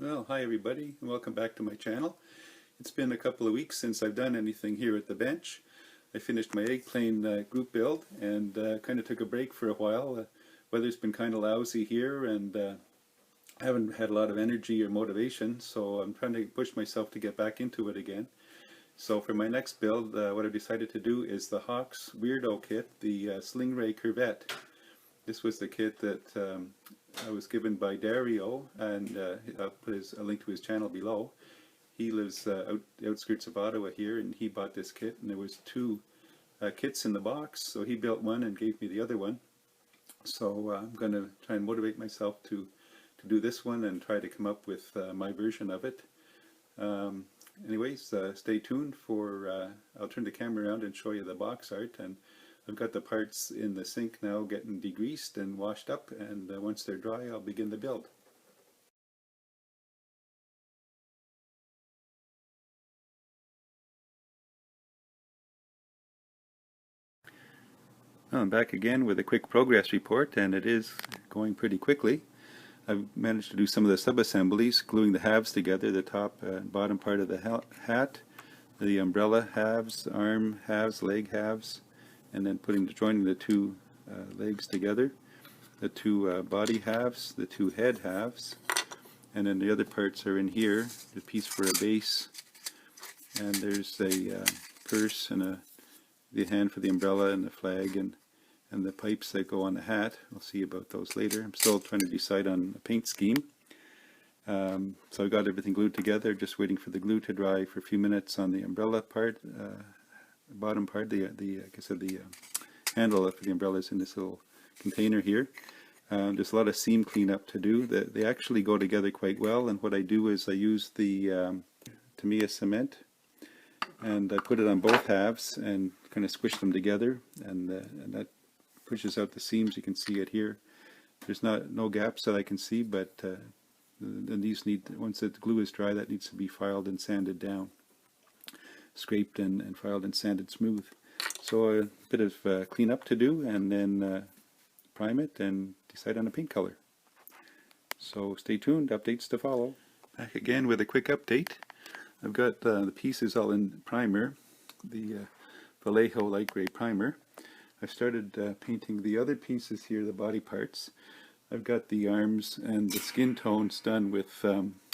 Well, hi everybody, and welcome back to my channel. It's been a couple of weeks since I've done anything here at the bench. I finished my egg plane group build and kind of took a break for a while. Weather's been kind of lousy here and I haven't had a lot of energy or motivation, so I'm trying to push myself to get back into it again. So for my next build, what I decided to do is the Hawks Weird-oh kit, the Sling Curvette. This was the kit that I was given by Dario, and I'll put a link to his channel below. He lives the outskirts of Ottawa here, and he bought this kit, and there was two kits in the box, so he built one and gave me the other one. So I'm going to try and motivate myself to do this one and try to come up with my version of it. Anyways, stay tuned for, I'll turn the camera around and show you the box art, and I've got the parts in the sink now getting degreased and washed up, and once they're dry I'll begin the build. Well, I'm back again with a quick progress report, and it is going pretty quickly. I've managed to do some of the sub-assemblies, gluing the halves together, the top and bottom part of the hat, the umbrella halves, arm halves, leg halves, and then joining the two legs together, the two body halves, the two head halves, and then the other parts are in here, the piece for a base, and there's a purse and the hand for the umbrella and the flag and the pipes that go on the hat. We'll see about those later. I'm still trying to decide on a paint scheme. So I've got everything glued together, just waiting for the glue to dry for a few minutes on the umbrella part, bottom part. Like I said, the handle for the umbrella is in this little container here. There's a lot of seam cleanup to do. They actually go together quite well, and what I do is I use the Tamiya cement, and I put it on both halves and kind of squish them together, and that pushes out the seams. You can see it here. There's no gaps that I can see, but then these once the glue is dry, that needs to be filed and sanded down, scraped and filed and sanded smooth. So a bit of cleanup to do, and then prime it and decide on a paint color. So stay tuned, updates to follow. Back again with a quick update. I've got the pieces all in primer, the Vallejo light gray primer. I've started painting the other pieces here, the body parts. I've got the arms and the skin tones done with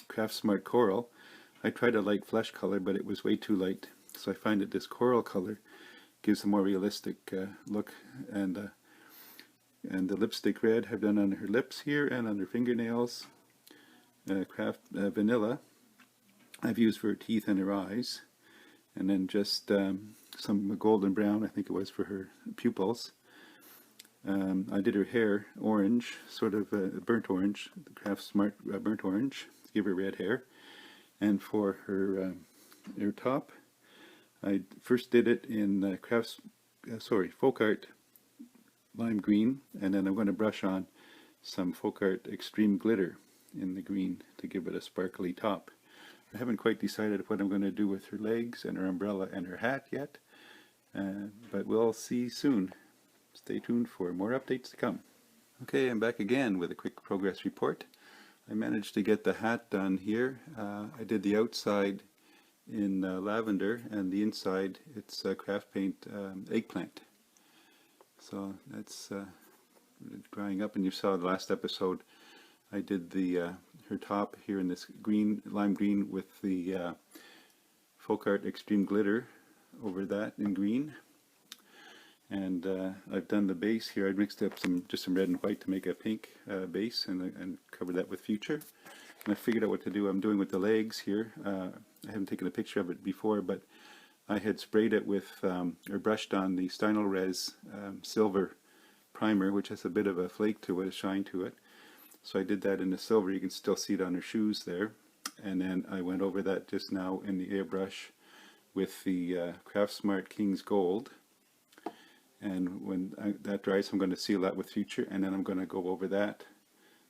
Craft Smart Coral. I tried a light flesh color, but it was way too light, so I find that this coral color gives a more realistic look. And the lipstick red I've done on her lips here and on her fingernails. Craft Vanilla I've used for her teeth and her eyes, and then just some golden brown, I think it was, for her pupils. I did her hair orange, sort of burnt orange, the Craft Smart burnt orange, to give her red hair. And for her top, I first did it in Folk Art lime green, and then I'm going to brush on some Folk Art extreme glitter in the green to give it a sparkly top. I haven't quite decided what I'm going to do with her legs and her umbrella and her hat yet, but we'll see soon. Stay tuned for more updates to come. Okay, I'm back again with a quick progress report. I managed to get the hat done here. I did the outside in lavender, and the inside it's craft paint eggplant. So that's drying up, and you saw the last episode I did her top here in this green, lime green, with the Folk Art Extreme Glitter over that in green. And I've done the base here. I mixed up just some red and white to make a pink base, and covered that with Future. And I figured out what to do. I'm doing with the legs here. I haven't taken a picture of it before, but I had sprayed it with, or brushed on the Stynylrez silver primer, which has a bit of a flake to it, a shine to it. So I did that in the silver. You can still see it on her shoes there. And then I went over that just now in the airbrush with the Craft Smart King's Gold. And when that dries, I'm going to seal that with Future, and then I'm going to go over that,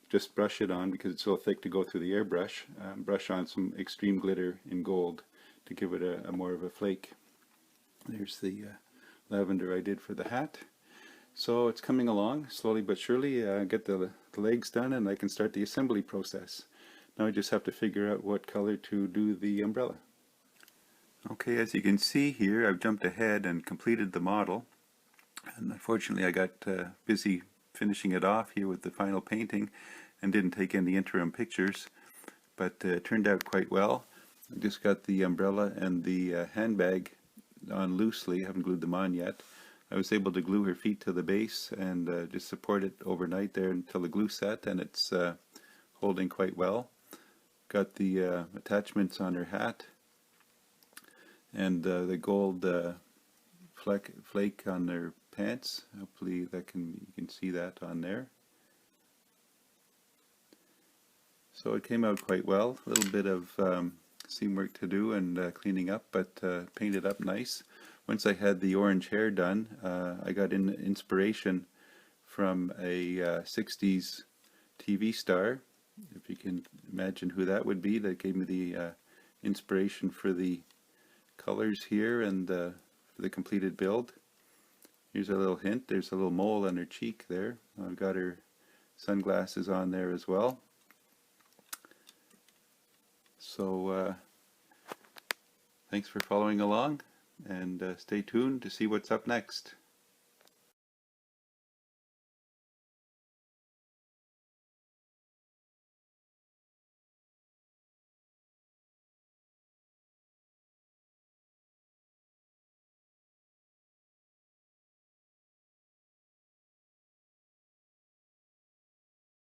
just brush it on because it's so thick to go through the airbrush, brush on some extreme glitter in gold to give it a more of a flake. There's the lavender I did for the hat. So it's coming along slowly but surely. Get the legs done, and I can start the assembly process. Now I just have to figure out what color to do the umbrella. Okay, as you can see here, I've jumped ahead and completed the model, and unfortunately I got busy finishing it off here with the final painting and didn't take any interim pictures, but it turned out quite well. I just got the umbrella and the handbag on loosely, haven't glued them on yet. I was able to glue her feet to the base and just support it overnight there until the glue set, and it's holding quite well. Got the attachments on her hat and the gold flake on their pants. Hopefully that you can see that on there. So it came out quite well. A little bit of seam work to do and cleaning up, but painted up nice. Once I had the orange hair done, I got inspiration from a 60s TV star. If you can imagine who that would be, that gave me the inspiration for the colors here and for the completed build. Here's a little hint. There's a little mole on her cheek there. I've got her sunglasses on there as well. So thanks for following along, and stay tuned to see what's up next.